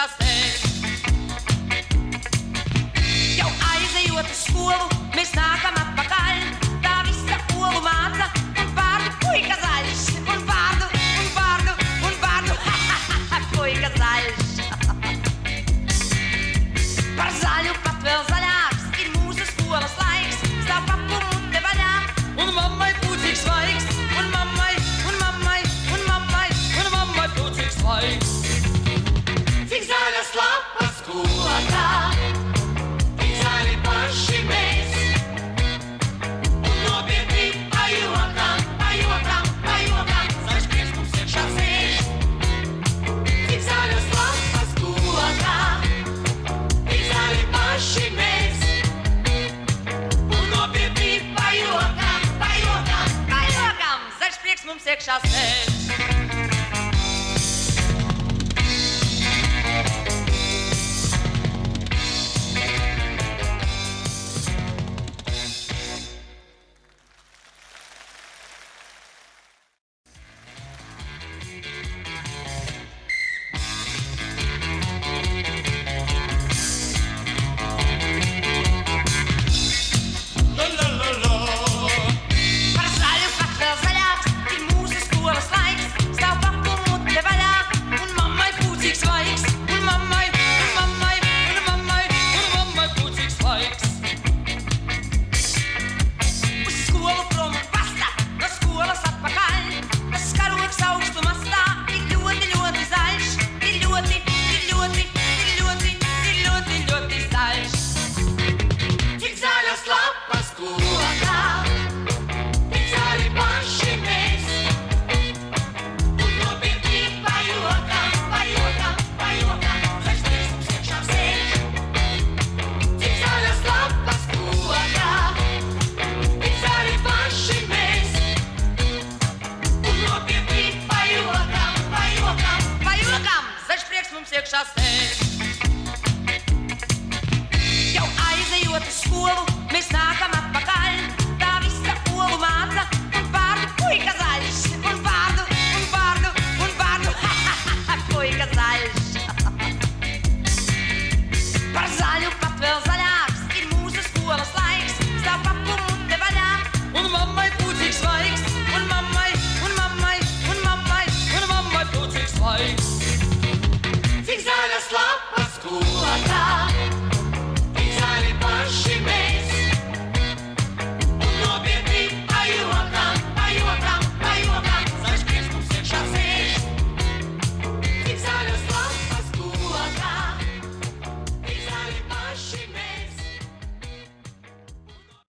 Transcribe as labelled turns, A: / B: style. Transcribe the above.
A: šastēs. Jau aizejot uz skolu, mēs nākam atpakaļ. Tā visa olu māca un vārdu puika zaļš. Un vārdu, ha, ha, ha, puika zaļš. Par zaļu pat vēl zaļāks ir mūsu skolas laiks. Stāv papu mute vaļā un mammai pūcīgs svaigs. Un mammai pūcīgs svaigs.
B: Cik zaļas lapas kokā, tik zaļi paši mēs. Un nopietni pajokam, zaļš prieks mums iekšā sēž. Cik zaļas lapas kokā, tik zaļi paši mēs. Un nopietni pajokam,
A: Zaļš prieks mums iekšā sēž. Jau aizejot uz skolu, mēs nākam